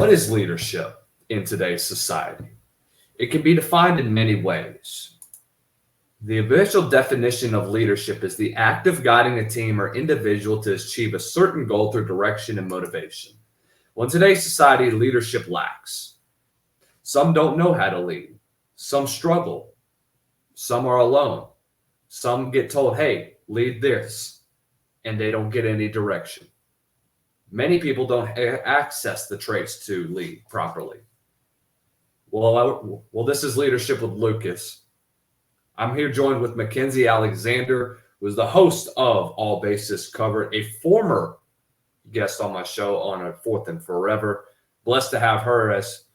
What is leadership in today's society? It can be defined in many ways. The official definition of leadership is the act of guiding a team or individual to achieve a certain goal through direction and motivation. Well, in today's society, leadership lacks. Some don't know how to lead. Some struggle. Some are alone. Some get told, hey, lead this, and they don't get any direction. Many people don't access the traits to lead properly. Well, this is Leadership with Lucas. I'm here joined with Mackenzie Alexander, who is the host of All Bases Covered, a former guest on my show on a Fourth and Forever. Blessed to have her as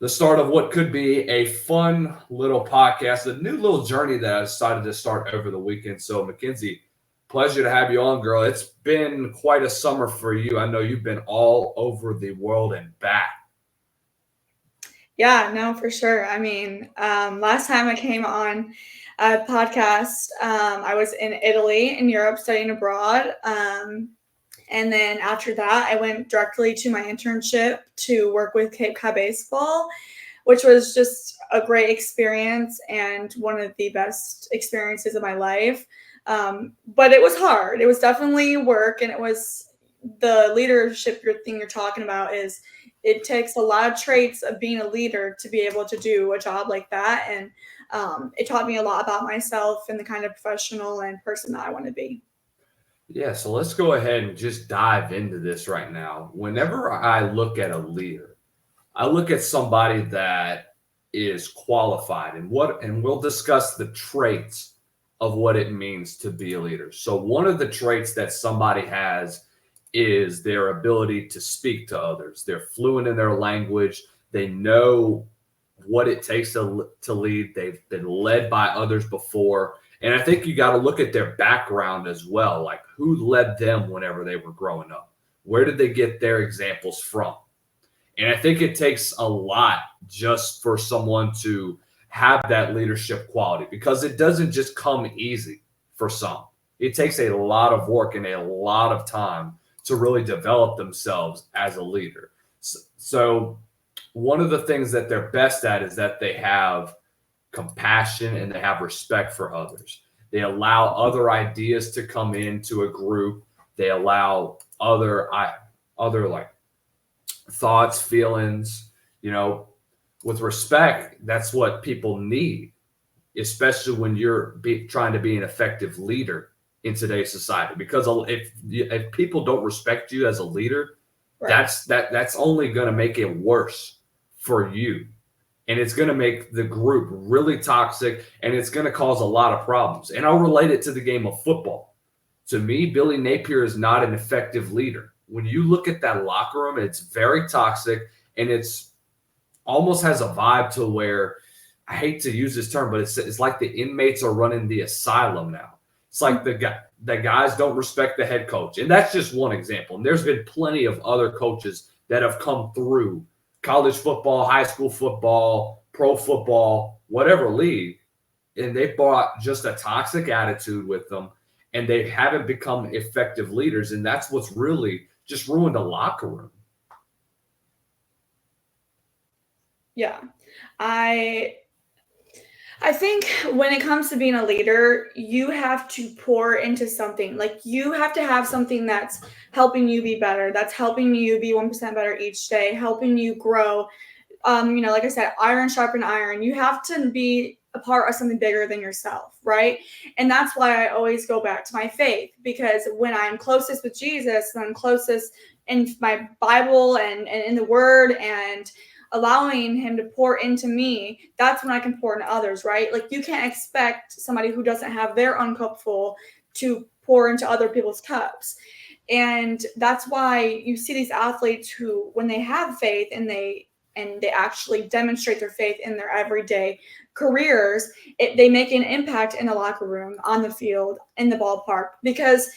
the start of what could be a fun little podcast, a new little journey that I decided to start over the weekend. So, Mackenzie, pleasure to have you on, girl. It's been quite a summer for you. I know you've been all over the world and back. Yeah, no, for sure. I mean, last time I came on a podcast, I was in Italy, in Europe, studying abroad. And then after that, I went directly to my internship to work with Cape Cod Baseball, which was just a great experience and one of the best experiences of my life. But it was hard. It was definitely work, and it was the leadership thing you're talking about is it takes a lot of traits of being a leader to be able to do a job like that. And it taught me a lot about myself and the kind of professional and person that I want to be. Yeah, so let's go ahead and just dive into this right now. Whenever I look at a leader, I look at somebody that is qualified and we'll discuss the traits of what it means to be a leader. So one of the traits that somebody has is their ability to speak to others. They're fluent in their language. They know what it takes to lead. They've been led by others before. And I think you got to look at their background as well, like who led them whenever they were growing up. Where did they get their examples from? And I think it takes a lot just for someone to have that leadership quality, because it doesn't just come easy for some. It takes a lot of work and a lot of time to really develop themselves as a leader. So one of the things that they're best at is that they have compassion and they have respect for others. They allow other ideas to come into a group. They allow other like thoughts, feelings, with respect. That's what people need, especially when you're trying to be an effective leader in today's society. Because if people don't respect you as a leader, right, that's only going to make it worse for you. And it's going to make the group really toxic, and it's going to cause a lot of problems. And I'll relate it to the game of football. To me, Billy Napier is not an effective leader. When you look at that locker room, it's very toxic, and it's almost has a vibe to where, I hate to use this term, but it's like the inmates are running the asylum now. It's like the guys don't respect the head coach. And that's just one example. And there's been plenty of other coaches that have come through college football, high school football, pro football, whatever league, and they brought just a toxic attitude with them, and they haven't become effective leaders. And that's what's really just ruined the locker room. Yeah. I think when it comes to being a leader, you have to pour into something. Like, you have to have something that's helping you be better, that's helping you be 1% better each day, helping you grow. Like I said, iron sharpen iron. You have to be a part of something bigger than yourself, right? And that's why I always go back to my faith, because when I'm closest with Jesus, and I'm closest in my Bible and in the Word and allowing him to pour into me, that's when I can pour into others, right? Like, you can't expect somebody who doesn't have their own cup full to pour into other people's cups. And that's why you see these athletes who, when they have faith and they actually demonstrate their faith in their everyday careers, they make an impact in the locker room, on the field, in the ballpark, because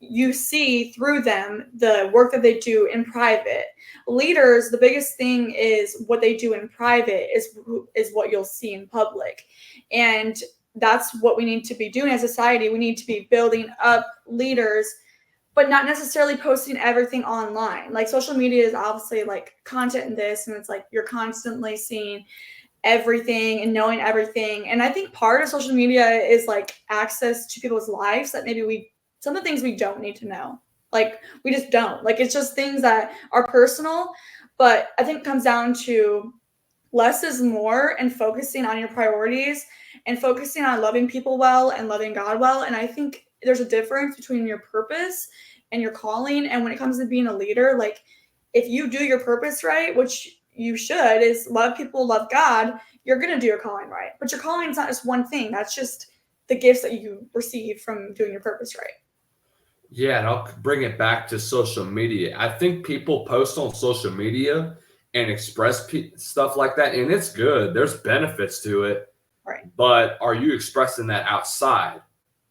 you see through them the work that they do in private. Leaders, the biggest thing is what they do in private is what you'll see in public. And that's what we need to be doing as a society. We need to be building up leaders but not necessarily posting everything online. Like social media is obviously like content in this, and it's like you're constantly seeing everything and knowing everything. And I think part of social media is like access to people's lives that maybe some of the things we don't need to know. Like we just don't. Like it's just things that are personal. But I think it comes down to less is more and focusing on your priorities and focusing on loving people well and loving God well. And I think there's a difference between your purpose and your calling. And when it comes to being a leader, like if you do your purpose right, which you should, is love people, love God, you're going to do your calling right. But your calling is not just one thing. That's just the gifts that you receive from doing your purpose right. Yeah, and I'll bring it back to social media. I think people post on social media and express stuff like that, and it's good. There's benefits to it, Right. but are you expressing that outside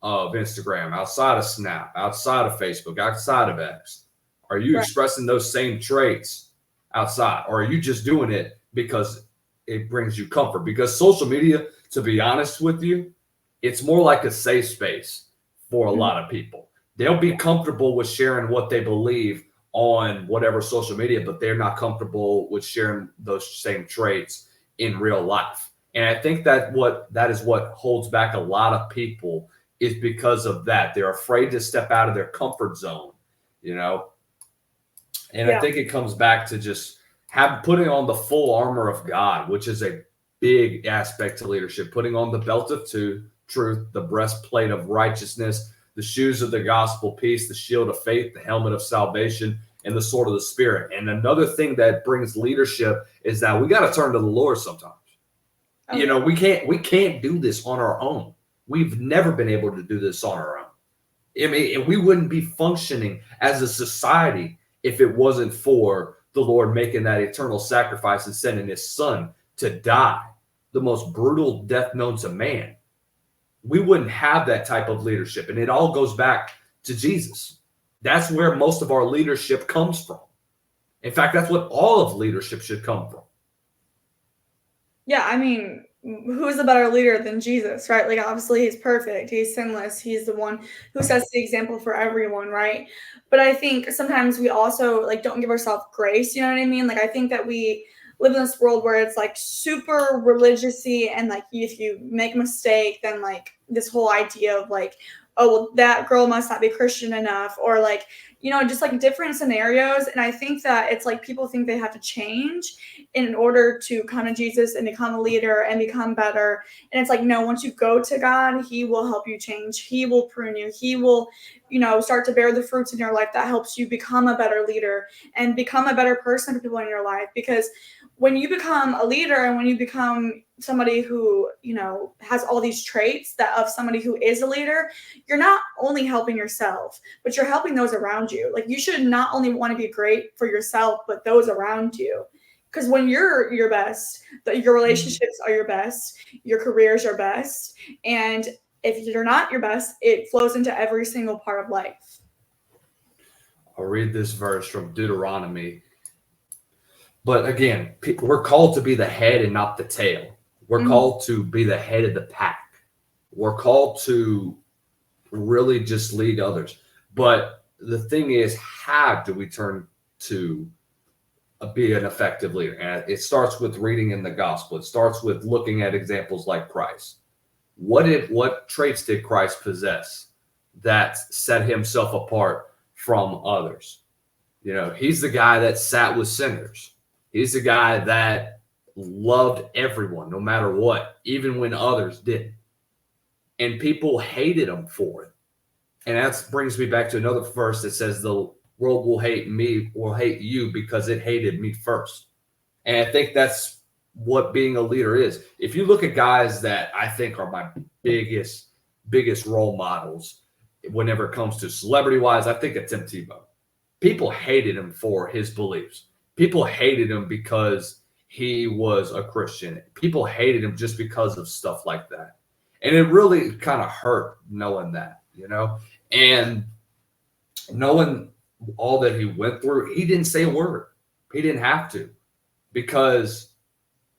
of Instagram, outside of Snap, outside of Facebook, outside of X? Are you Right. expressing those same traits outside, or are you just doing it because it brings you comfort? Because social media, to be honest with you, it's more like a safe space for a lot of people. They'll be comfortable with sharing what they believe on whatever social media, but they're not comfortable with sharing those same traits in real life. And I think that is what holds back a lot of people, is because of that. They're afraid to step out of their comfort zone, you know. And I Yeah. think it comes back to just putting on the full armor of God, which is a big aspect to leadership. Putting on the belt of truth, the breastplate of righteousness, the shoes of the gospel peace, the shield of faith, the helmet of salvation, and the sword of the spirit. And another thing that brings leadership is that we got to turn to the Lord sometimes. Oh, You know, yeah. we can't do this on our own. We've never been able to do this on our own. I mean, we wouldn't be functioning as a society if it wasn't for the Lord making that eternal sacrifice and sending his son to die the most brutal death known to man. We wouldn't have that type of leadership. And it all goes back to Jesus. That's where most of our leadership comes from. In fact, that's what all of leadership should come from. Yeah, I mean, who's a better leader than Jesus, right? Like, obviously, he's perfect, he's sinless, he's the one who sets the example for everyone, right? But I think sometimes we also like don't give ourselves grace. You know what I mean? Like, I think that we live in this world where it's like super religiousy, and like if you make a mistake, then like this whole idea of like, oh well, that girl must not be Christian enough, or like just like different scenarios. And I think that it's like people think they have to change in order to come to Jesus and become a leader and become better. And it's like, no, once you go to God, he will help you change. He will prune you. He will, start to bear the fruits in your life that helps you become a better leader and become a better person for people in your life. Because when you become a leader and when you become somebody who, has all these traits that of somebody who is a leader, you're not only helping yourself, but you're helping those around you. Like you should not only want to be great for yourself, but those around you. Because when you're your best, your relationships are your best, your careers are best. And if you're not your best, it flows into every single part of life. I'll read this verse from Deuteronomy. But again, we're called to be the head and not the tail. We're called to be the head of the pack. We're called to really just lead others. But the thing is, how do we turn to be an effective leader? And it starts with reading in the gospel. It starts with looking at examples like Christ. What traits did Christ possess that set himself apart from others? He's the guy that sat with sinners. He's the guy that loved everyone, no matter what, even when others didn't. And people hated him for it. And that brings me back to another verse that says the world will hate you because it hated me first. And I think that's what being a leader is. If you look at guys that I think are my biggest role models whenever it comes to celebrity wise, I think of Tim Tebow. People hated him for his beliefs. People hated him because he was a Christian. People hated him just because of stuff like that. And it really kind of hurt knowing that, and knowing all that he went through. He didn't say a word. He didn't have to, because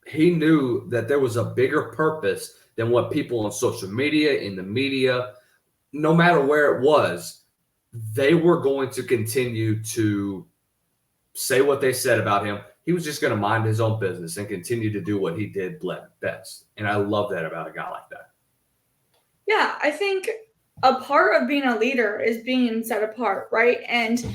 he knew that there was a bigger purpose than what people on social media, in the media, no matter where it was, they were going to continue to say what they said about him. He was just going to mind his own business and continue to do what he did best. And I love that about a guy like that. Yeah, I think a part of being a leader is being set apart, right? And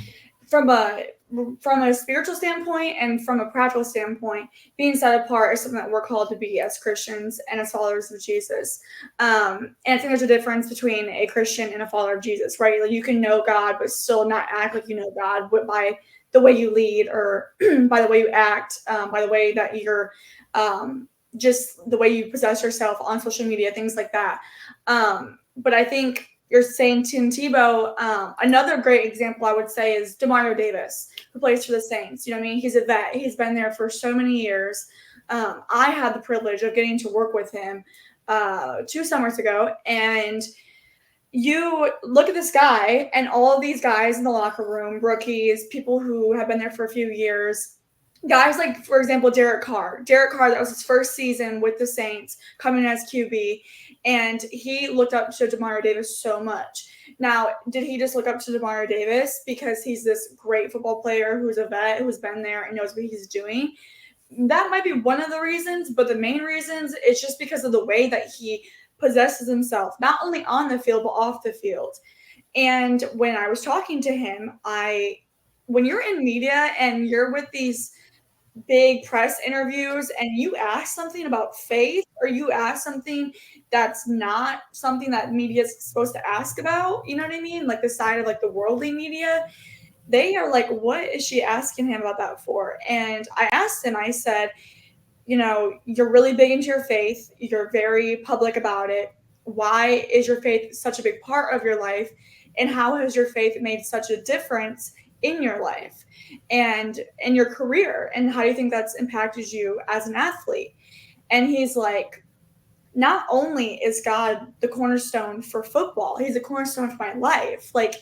from a spiritual standpoint and from a practical standpoint, being set apart is something that we're called to be as Christians and as followers of Jesus. And I think there's a difference between a Christian and a follower of Jesus, right? Like you can know God but still not act like you know God by the way you lead or by the way you act, by the way that you're just the way you possess yourself on social media, things like that. But I think you're saying Tim Tebow. Another great example I would say is Demario Davis, who plays for the Saints. You know what I mean? He's a vet. He's been there for so many years. I had the privilege of getting to work with him 2 summers ago, and you look at this guy and all of these guys in the locker room, rookies, people who have been there for a few years, guys like, for example, Derek Carr. Derek Carr, that was his first season with the Saints, coming as QB, and he looked up to Demario Davis so much. Now, did he just look up to Demario Davis because he's this great football player who's a vet, who's been there and knows what he's doing? That might be one of the reasons, but the main reasons is just because of the way that he possesses himself, not only on the field, but off the field. And when I was talking to him, when you're in media and you're with these big press interviews and you ask something about faith or you ask something that's not something that media is supposed to ask about, you know what I mean? Like the side of like the worldly media, they are like, what is she asking him about that for? And I asked him, I said, you're really big into your faith. You're very public about it. Why is your faith such a big part of your life? And how has your faith made such a difference in your life and in your career? And how do you think that's impacted you as an athlete? And he's like, not only is God the cornerstone for football, he's the cornerstone for my life. Like,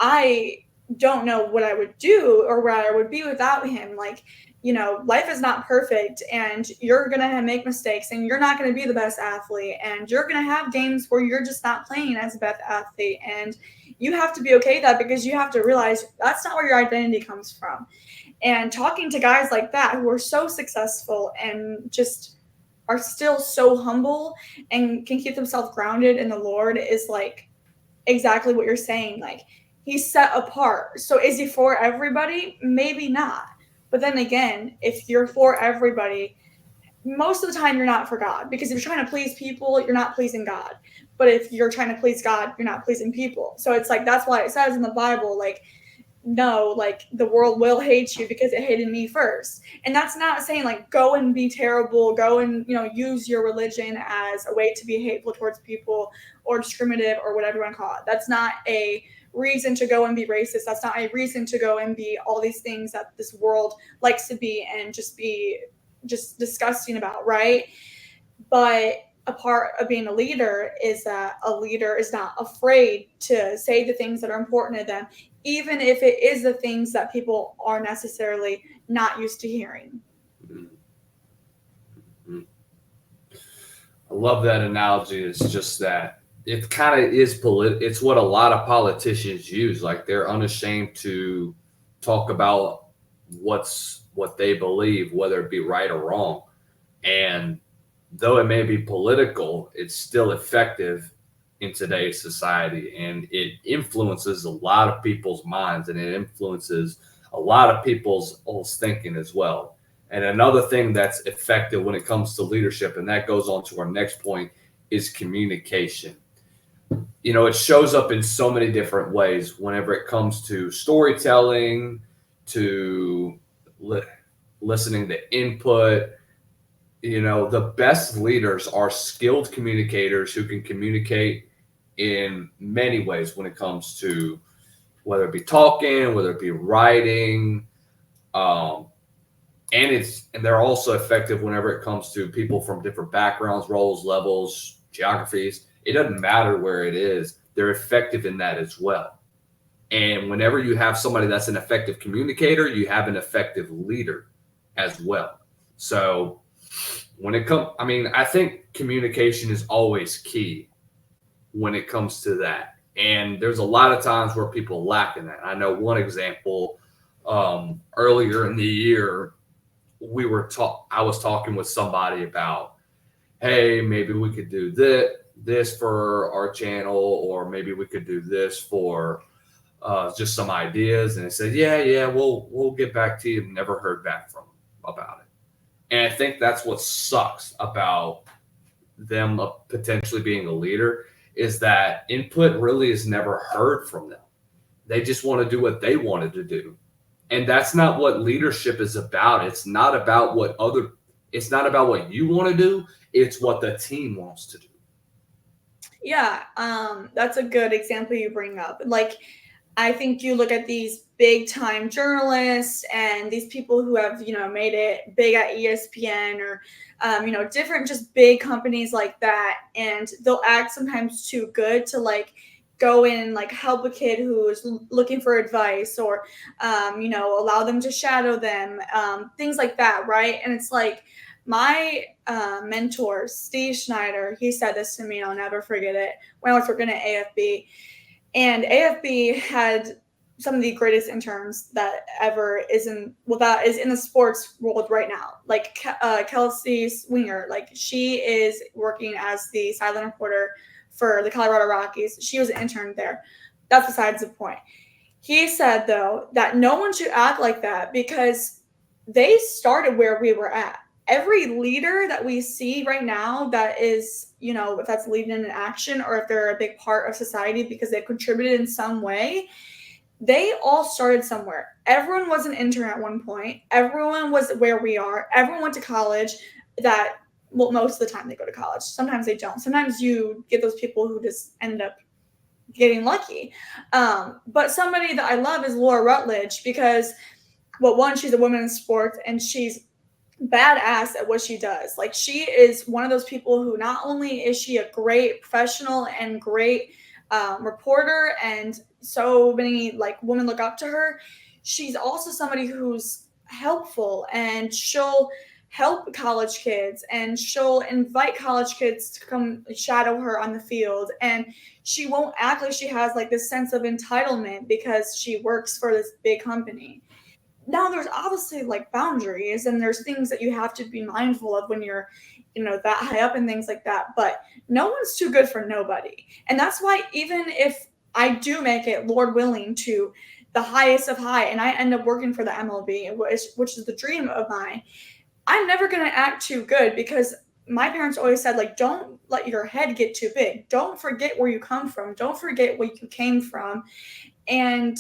I don't know what I would do or where I would be without him. Like, life is not perfect and you're going to make mistakes and you're not going to be the best athlete and you're going to have games where you're just not playing as the best athlete. And you have to be okay with that because you have to realize that's not where your identity comes from. And talking to guys like that who are so successful and just are still so humble and can keep themselves grounded in the Lord is like exactly what you're saying. Like, he's set apart. So is he for everybody? Maybe not. But then again, if you're for everybody, most of the time you're not for God, because if you're trying to please people, you're not pleasing God. But if you're trying to please God, you're not pleasing people. So it's like, that's why it says in the Bible, like, no, like the world will hate you because it hated me first. And that's not saying like go and be terrible, go and use your religion as a way to be hateful towards people or discriminative or whatever you want to call it. That's not a reason to go and be racist. That's not a reason to go and be all these things that this world likes to be and just be just disgusting about, right? But a part of being a leader is that a leader is not afraid to say the things that are important to them, even if it is the things that people are necessarily not used to hearing. I love that analogy. It's just that it kind of is it's what a lot of politicians use. Like, they're unashamed to talk about what they believe, whether it be right or wrong. And though it may be political, it's still effective in today's society, and it influences a lot of people's minds, and it influences a lot of people's thinking as well. And another thing that's effective when it comes to leadership, and that goes on to our next point, is communication. It shows up in so many different ways whenever it comes to storytelling, to listening to input. The best leaders are skilled communicators who can communicate in many ways when it comes to whether it be talking, whether it be writing, and they're also effective whenever it comes to people from different backgrounds, roles, levels, geographies. It doesn't matter where it is. They're effective in that as well. And whenever you have somebody that's an effective communicator, you have an effective leader as well. So when it comes, I think communication is always key when it comes to that. And there's a lot of times where people lack in that. I know one example, earlier in the year, I was talking with somebody about, hey, maybe we could do this for our channel, or maybe we could do this for just some ideas. And they said, yeah, we'll get back to you. Never heard back from them about it. And I think that's what sucks about them potentially being a leader, is that input really is never heard from them. They just want to do what they wanted to do. And that's not what leadership is about. It's not about what you want to do. It's what the team wants to do. Yeah, that's a good example you bring up. Like, I think you look at these big time journalists and these people who have, made it big at ESPN, or, different just big companies like that. And they'll act sometimes too good to like go in and like help a kid who is looking for advice, or, allow them to shadow them, things like that. Right. And it's like, my mentor, Steve Schneider, he said this to me, and I'll never forget it, when I was working at AFB. And AFB had some of the greatest interns that ever that is in the sports world right now. Like Kelsey Swinger, like she is working as the sideline reporter for the Colorado Rockies. She was an intern there. That's besides the point. He said, though, that no one should act like that because they started where we were at. Every leader that we see right now that is, if that's leading in action, or if they're a big part of society because they've contributed in some way, they all started somewhere. Everyone was an intern at one point. Everyone was where we are. Everyone went to college. Most of the time they go to college. Sometimes they don't. Sometimes you get those people who just ended up getting lucky. But somebody that I love is Laura Rutledge because, one, she's a woman in sports, and she's badass at what she does. Like, she is one of those people who not only is she a great professional and great reporter, and so many like women look up to her, she's also somebody who's helpful, and she'll help college kids, and she'll invite college kids to come shadow her on the field, and she won't act like she has like this sense of entitlement because she works for this big company. Now there's obviously like boundaries, and there's things that you have to be mindful of when you're that high up and things like that, but no one's too good for nobody. And that's why, even if I do make it, Lord willing, to the highest of high, and I end up working for the MLB, which is the dream of mine, I'm never going to act too good, because my parents always said, like, don't let your head get too big. Don't forget where you come from. Don't forget where you came from. And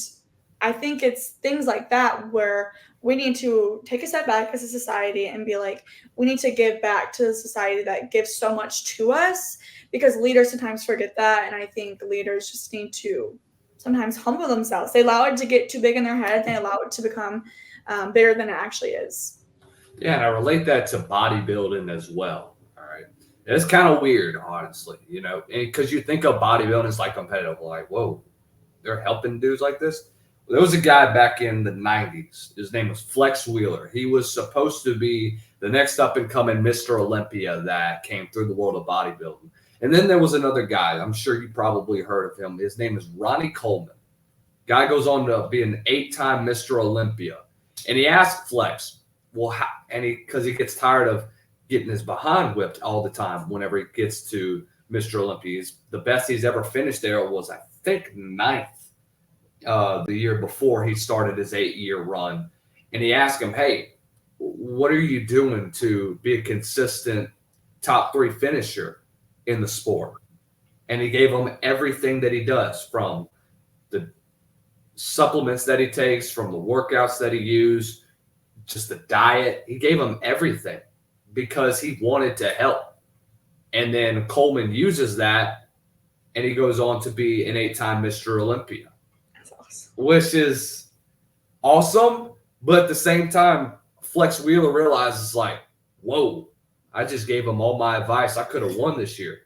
I think it's things like that where we need to take a step back as a society and be like, we need to give back to the society that gives so much to us, because leaders sometimes forget that. And I think leaders just need to sometimes humble themselves. They allow it to get too big in their head. They allow it to become bigger than it actually is. Yeah, and I relate that to bodybuilding as well. All right. It's kind of weird, honestly, because you think of bodybuilding as like competitive, like, whoa, they're helping dudes like this. There was a guy back in the 90s. His name was Flex Wheeler. He was supposed to be the next up and coming Mr. Olympia that came through the world of bodybuilding. And then there was another guy. I'm sure you probably heard of him. His name is Ronnie Coleman. Guy goes on to be an 8-time Mr. Olympia. And he asked Flex, because he gets tired of getting his behind whipped all the time whenever he gets to Mr. Olympia. The best he's ever finished there was, I think, 9th. The year before he started his 8-year run. And he asked him, hey, what are you doing to be a consistent top 3 finisher in the sport? And he gave him everything that he does, from the supplements that he takes, from the workouts that he used, just the diet. He gave him everything because he wanted to help. And then Coleman uses that, and he goes on to be an 8-time Mr. Olympia. Which is awesome, but at the same time, Flex Wheeler realizes, like, whoa, I just gave him all my advice. I could have won this year.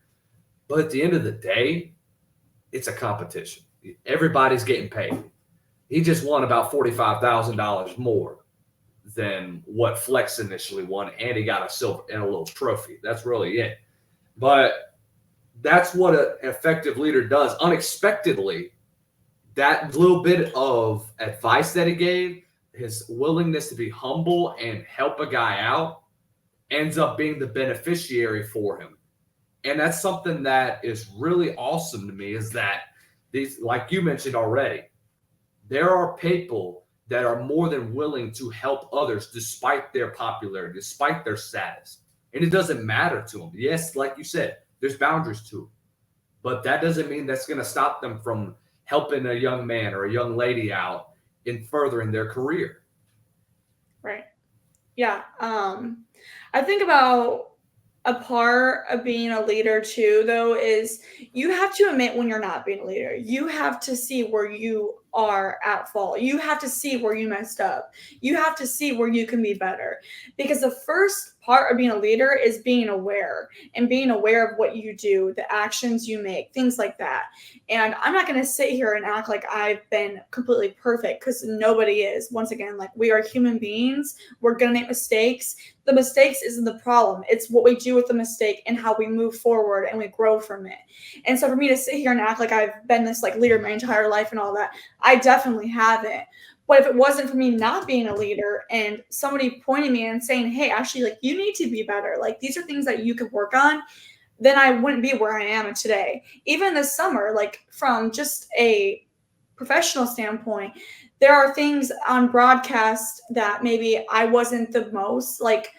But at the end of the day, it's a competition. Everybody's getting paid. He just won about $45,000 more than what Flex initially won, and he got a silver and a little trophy. That's really it. But that's what an effective leader does. Unexpectedly, that little bit of advice that he gave, his willingness to be humble and help a guy out, ends up being the beneficiary for him. And that's something that is really awesome to me, is that these, like you mentioned already, there are people that are more than willing to help others despite their popularity, despite their status. And it doesn't matter to them. Yes, like you said, there's boundaries to it. But that doesn't mean that's going to stop them from helping a young man or a young lady out in furthering their career. Right. Yeah. I think about a part of being a leader too, though, is you have to admit when you're not being a leader. You have to see where you are at fault. You have to see where you messed up. You have to see where you can be better. Because the first part of being a leader is being aware, and being aware of what you do, the actions you make, things like that. And I'm not going to sit here and act like I've been completely perfect, because nobody is. Once again, like, we are human beings. We're going to make mistakes. The mistakes isn't the problem. It's what we do with the mistake and how we move forward and we grow from it. And so for me to sit here and act like I've been this like leader my entire life and all that, I definitely haven't. But if it wasn't for me not being a leader and somebody pointing me and saying, hey, actually, like, you need to be better, like, these are things that you could work on, then I wouldn't be where I am today. Even this summer, like, from just a professional standpoint, there are things on broadcast that maybe I wasn't the most like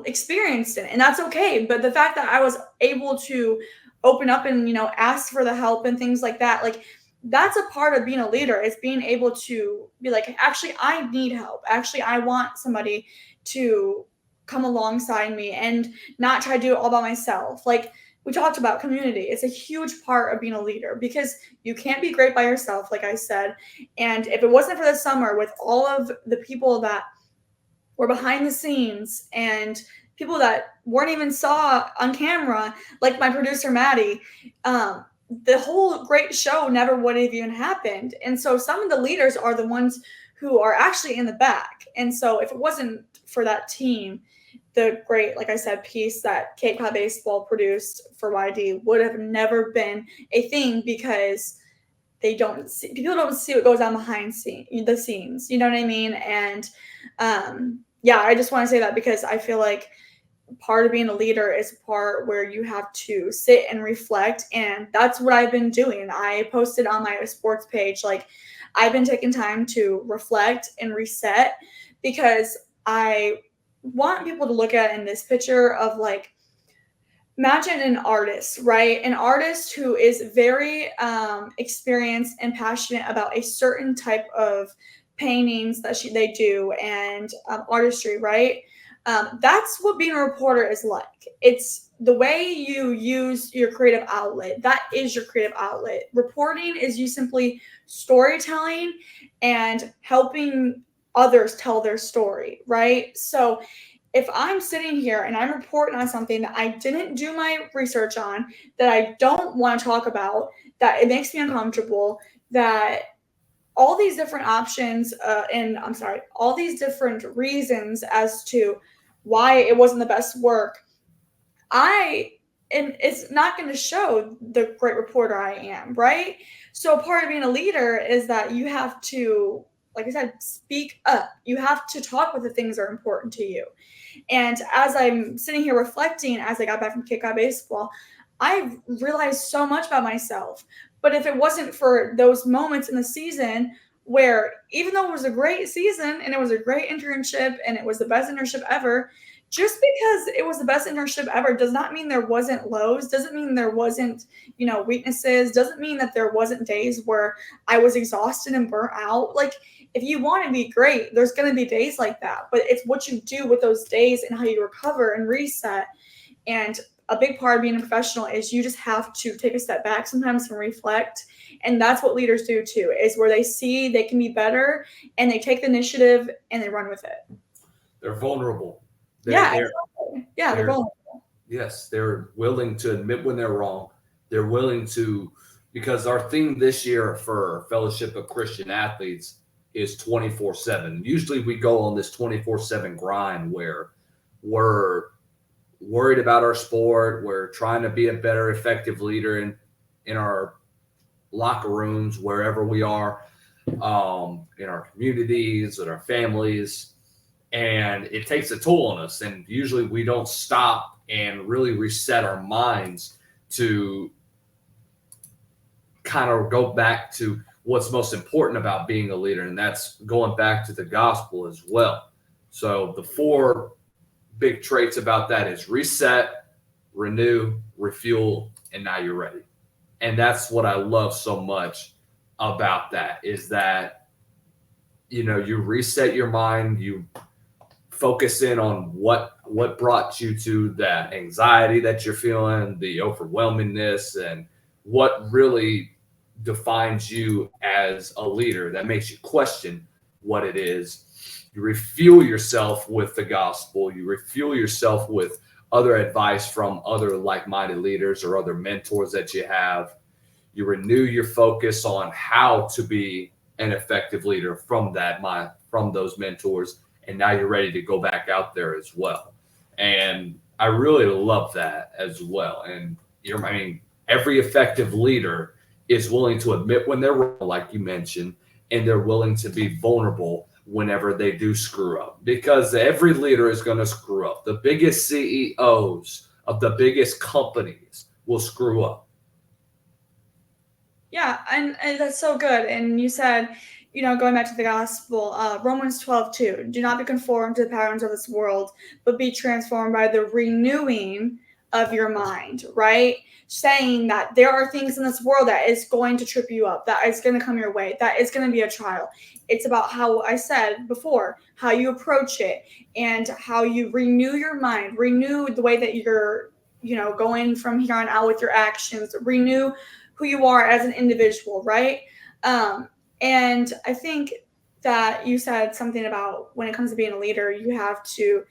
experienced in, and that's okay. But the fact that I was able to open up and ask for the help and things like that, like, that's a part of being a leader, is being able to be like, actually, I need help. Actually, I want somebody to come alongside me and not try to do it all by myself. Like, we talked about community. It's a huge part of being a leader, because you can't be great by yourself, like I said. And if it wasn't for the summer, with all of the people that were behind the scenes and people that weren't even saw on camera, like my producer, Maddie, the whole great show never would have even happened. And so some of the leaders are the ones who are actually in the back. And so if it wasn't for that team, the great, like I said, piece that Cape Cod Baseball produced for YD would have never been a thing, because people don't see what goes on behind the scenes. You know what I mean? And yeah, I just want to say that, because I feel like part of being a leader is a part where you have to sit and reflect, and that's what I've been doing. I posted on my sports page, like, I've been taking time to reflect and reset, because I want people to look at in this picture of, like, imagine an artist, right? An artist who is very experienced and passionate about a certain type of paintings that they do, and artistry, right? That's what being a reporter is like. It's the way you use your creative outlet. That is your creative outlet. Reporting is you simply storytelling and helping others tell their story, right? So if I'm sitting here and I'm reporting on something that I didn't do my research on, that I don't want to talk about, that it makes me uncomfortable, that all these different options, all these different reasons as to why it wasn't the best work, and it's not going to show the great reporter I am, right? So part of being a leader is that you have to, like I said, speak up. You have to talk about the things that are important to you. And as I'm sitting here reflecting, as I got back from Cape Cod Baseball, I've realized so much about myself. But if it wasn't for those moments in the season where, even though it was a great season and it was a great internship and it was the best internship ever, just because it was the best internship ever does not mean there wasn't lows, doesn't mean there wasn't, weaknesses, doesn't mean that there wasn't days where I was exhausted and burnt out. Like, if you want to be great, there's going to be days like that, but it's what you do with those days and how you recover and reset. And a big part of being a professional is you just have to take a step back sometimes and reflect. And that's what leaders do too, is where they see they can be better and they take the initiative and they run with it. They're vulnerable. They're vulnerable. Yes, they're willing to admit when they're wrong. They're willing to, because our theme this year for Fellowship of Christian Athletes is 24/7. Usually we go on this 24/7 grind where we're worried about our sport. We're trying to be a better, effective leader in our locker rooms, wherever we are, in our communities, in our families. And it takes a toll on us. And usually we don't stop and really reset our minds to kind of go back to what's most important about being a leader. And that's going back to the gospel as well. So the 4 big traits about that is reset, renew, refuel, and now you're ready. And that's what I love so much about that, is that, you reset your mind, you focus in on what brought you to that anxiety that you're feeling, the overwhelmingness, and what really defines you as a leader that makes you question what it is. You refuel yourself with the gospel. You refuel yourself with other advice from other like-minded leaders or other mentors that you have. You renew your focus on how to be an effective leader from those mentors. And now you're ready to go back out there as well. And I really love that as well. And every effective leader is willing to admit when they're wrong, like you mentioned, and they're willing to be vulnerable whenever they do screw up, because every leader is going to screw up. The biggest CEOs of the biggest companies will screw up. Yeah, and that's so good. And you said, going back to the gospel, Romans 12:2, do not be conformed to the patterns of this world, but be transformed by the renewing of your mind, right? Saying that there are things in this world that is going to trip you up, that is going to come your way, that is going to be a trial. It's about how I said before, how you approach it and how you renew your mind, renew the way that you're, going from here on out with your actions, renew who you are as an individual, right? And I think that you said something about when it comes to being a leader, you have to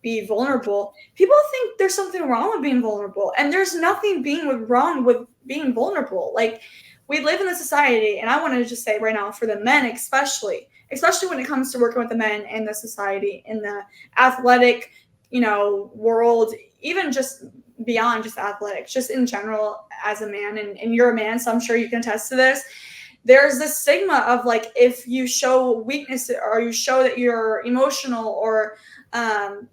be vulnerable. People think there's something wrong with being vulnerable, and there's nothing wrong with being vulnerable. Like, we live in a society, and I want to just say right now, for the men especially when it comes to working with the men in the society, in the athletic, world, even just beyond just athletics, just in general as a man, and you're a man, so I'm sure you can attest to this. There's this stigma of like, if you show weakness or you show that you're emotional or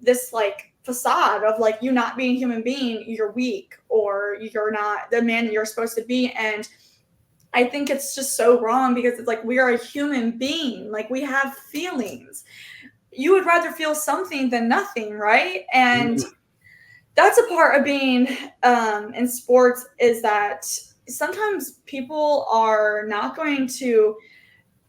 this like facade of like you not being a human being, you're weak or you're not the man that you're supposed to be. And I think it's just so wrong, because it's like, we are a human being, like we have feelings. You would rather feel something than nothing, right? And that's a part of being in sports, is that sometimes people are not going to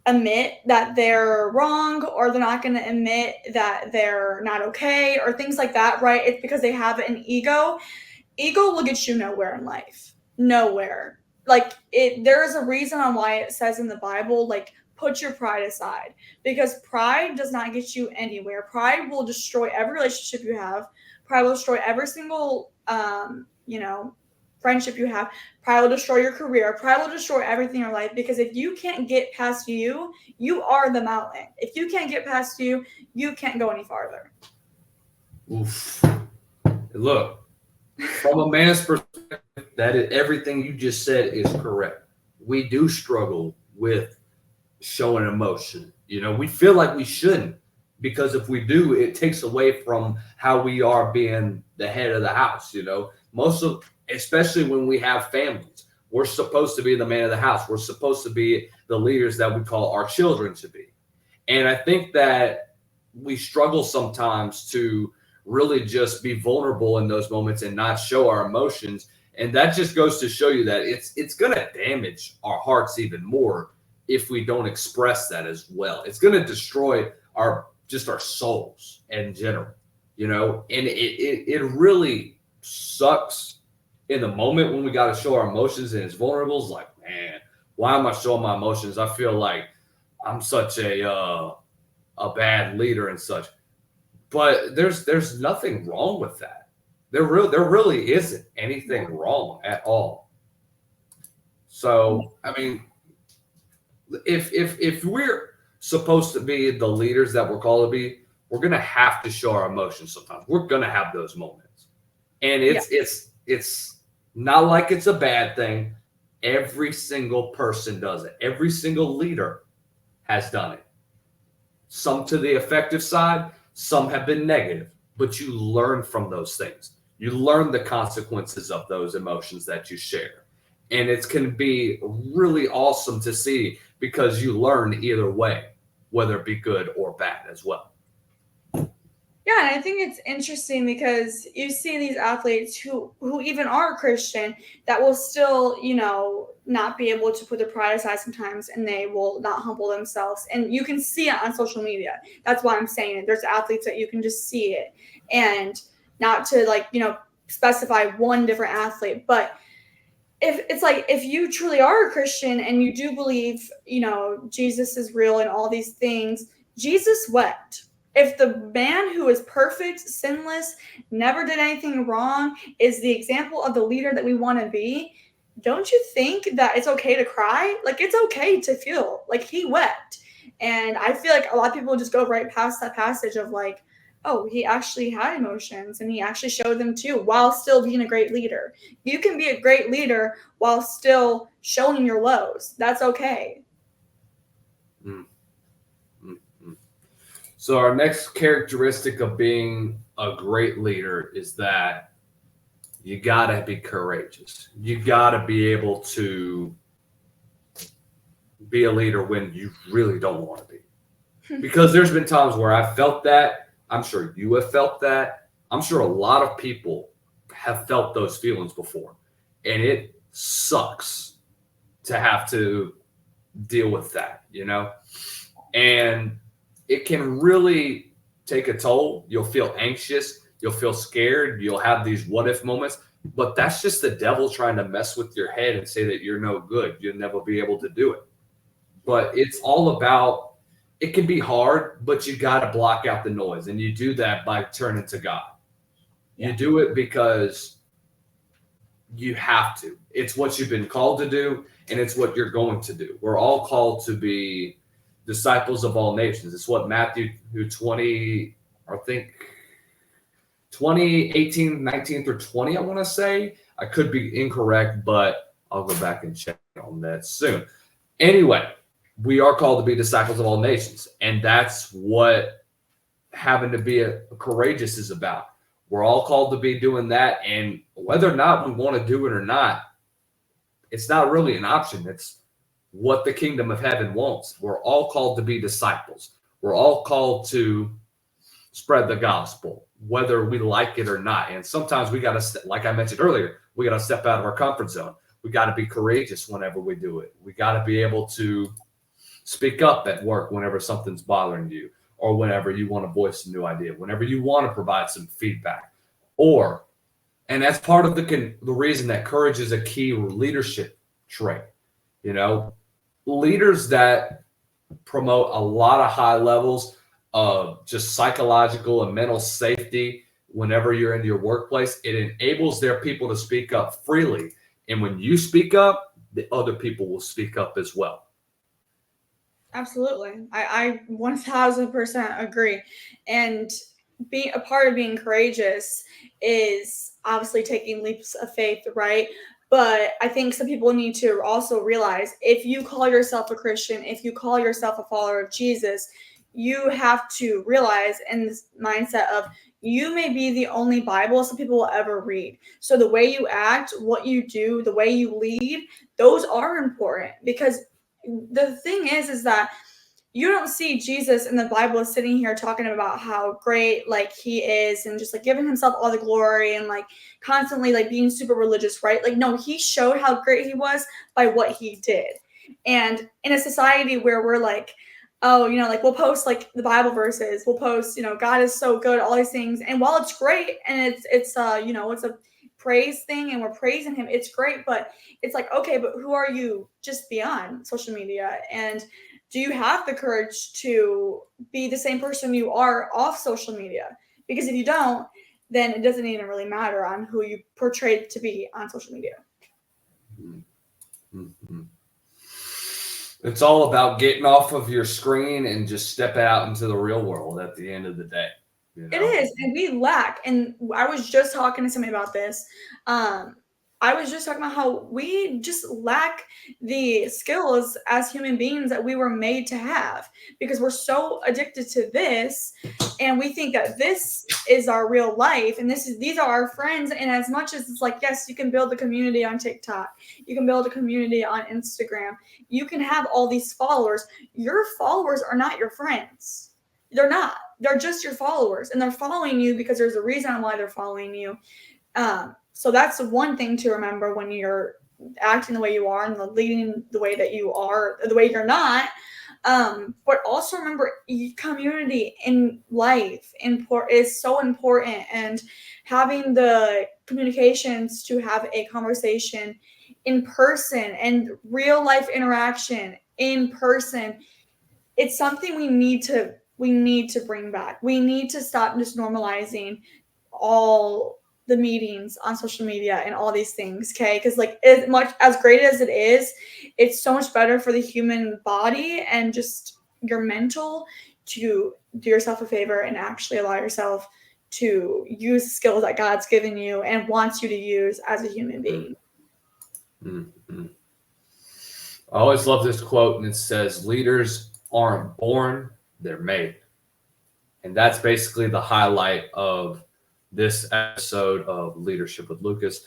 admit that they're wrong, or they're not going to admit that they're not okay, or things like that, right? It's because they have an ego. Ego will get you nowhere in life. Nowhere. Like, there is a reason on why it says in the Bible, like, put your pride aside, because pride does not get you anywhere. Pride will destroy every relationship you have. Pride will destroy every single, friendship you have. Pride will destroy your career. Pride will destroy everything in your life, because if you can't get past you, you are the mountain. If you can't get past you, you can't go any farther. Oof. Look, from a man's perspective, everything you just said is correct. We do struggle with showing emotion. We feel like we shouldn't, because if we do, it takes away from how we are being the head of the house. Especially when we have families, we're supposed to be the man of the house. We're supposed to be the leaders that we call our children to be. And I think that we struggle sometimes to really just be vulnerable in those moments and not show our emotions. And that just goes to show you that it's going to damage our hearts even more if we don't express that as well. It's going to destroy our souls in general, and it really sucks in the moment when we got to show our emotions and it's vulnerable. It's like, man, why am I showing my emotions? I feel like I'm such a bad leader and such. But there's nothing wrong with that. There really isn't anything wrong at all. So, if we're supposed to be the leaders that we're called to be, we're going to have to show our emotions sometimes. We're going to have those moments. And Yeah. it's not like it's a bad thing. Every single person does it. Every single leader has done it. Some to the effective side, some have been negative, but you learn from those things. You learn the consequences of those emotions that you share. And it can be really awesome to see because you learn either way, whether it be good or bad as well. Yeah, and I think it's interesting because you see these athletes who even are Christian that will still, not be able to put their pride aside sometimes, and they will not humble themselves. And you can see it on social media. That's why I'm saying it. There's athletes that you can just see it, and not to specify one different athlete, but if it's like if you truly are a Christian and you do believe, Jesus is real and all these things, Jesus wept. If the man who is perfect, sinless, never did anything wrong, is the example of the leader that we want to be, don't you think that it's okay to cry? Like, it's okay to feel like he wept. And I feel like a lot of people just go right past that passage of like, oh, he actually had emotions and he actually showed them too while still being a great leader. You can be a great leader while still showing your lows. That's okay. Mm, mm, mm. So, our next characteristic of being a great leader is that you got to be courageous. You got to be able to be a leader when you really don't want to be. Because there's been times where I felt that. I'm sure you have felt that. I'm sure a lot of people have felt those feelings before. And it sucks to have to deal with that, And it can really take a toll. You'll feel anxious. You'll feel scared. You'll have these what if moments. But that's just the devil trying to mess with your head and say that you're no good. You'll never be able to do it. But it's all about, it can be hard, but you got to block out the noise. And you do that by turning to God. You do it because you have to. It's what you've been called to do, and it's what you're going to do. We're all called to be disciples of all nations. It's what Matthew 20, I think 20, 18, 19 through 20, I want to say. I could be incorrect, but I'll go back and check on that soon. Anyway, we are called to be disciples of all nations, and that's what having to be courageous is about. We're all called to be doing that, and whether or not we want to do it or not, it's not really an option. It's what the kingdom of heaven wants. We're all called to be disciples. We're all called to spread the gospel, whether we like it or not. And sometimes we got to, like I mentioned earlier, we got to step out of our comfort zone. We got to be courageous whenever we do it. We got to be able to speak up at work whenever something's bothering you, or whenever you want to voice a new idea, whenever you want to provide some feedback. And that's part of the reason that courage is a key leadership trait. Leaders that promote a lot of high levels of just psychological and mental safety whenever you're in your workplace, it enables their people to speak up freely. And when you speak up, the other people will speak up as well. Absolutely. I 1000% agree. And being a part of being courageous is obviously taking leaps of faith, right? But I think some people need to also realize if you call yourself a Christian, if you call yourself a follower of Jesus, you have to realize in this mindset of you may be the only Bible some people will ever read. So the way you act, what you do, the way you lead, those are important because the thing is that you don't see Jesus in the Bible sitting here talking about how great he is and just giving himself all the glory and constantly being super religious, right? No, he showed how great he was by what he did. And in a society where we're oh, we'll post the Bible verses, we'll post, God is so good, all these things. And while it's great and it's it's a praise thing and we're praising him, it's great, but it's okay, but who are you just beyond social media? And do you have the courage to be the same person you are off social media? Because if you don't, then it doesn't even really matter on who you portrayed to be on social media. Mm-hmm. It's all about getting off of your screen and just step out into the real world at the end of the day. you It know? is, and we lack. And I was just talking to somebody about this. I was just talking about how we just lack the skills as human beings that we were made to have because we're so addicted to this, and we think that this is our real life, and these are our friends. And as much as it's like, yes, you can build a community on TikTok, you can build a community on Instagram, you can have all these followers. Your followers are not your friends. They're not. They're just your followers, and they're following you because there's a reason why they're following you. So that's one thing to remember when you're acting the way you are and leading the way that you are, the way you're not. But also remember, community in life is so important, and having the communications to have a conversation in person and real life interaction in person, it's something we need to bring back. We need to stop just normalizing all the meetings on social media and all these things, okay? Because like as much as great as it is, it's so much better for the human body and just your mental to do yourself a favor and actually allow yourself to use the skills that God's given you and wants you to use as a human Mm, being. mm, mm. I always love this quote, and it says, "Leaders aren't born; they're made." And that's basically the highlight of this episode of Leadership with Lucas.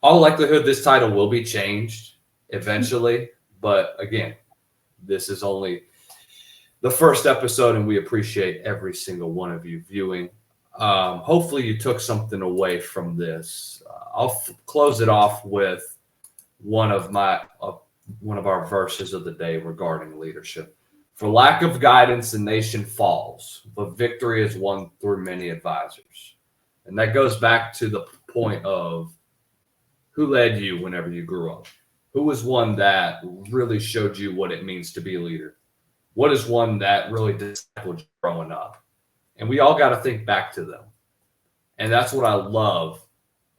All likelihood, this title will be changed eventually, but again, this is only the first episode, and we appreciate every single one of you viewing. Hopefully, you took something away from this. I'll close it off with one of our verses of the day regarding leadership. For lack of guidance, the nation falls, but victory is won through many advisors. And that goes back to the point of who led you whenever you grew up. Who was one that really showed you what it means to be a leader? What is one that really discipled you growing up? And we all got to think back to them. And that's what I love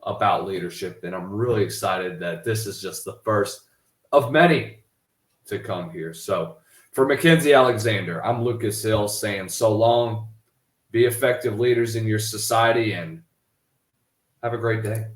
about leadership. And I'm really excited that this is just the first of many to come here. So for Mackenzie Alexander, I'm Lucas Hill saying so long. Be effective leaders in your society and have a great day.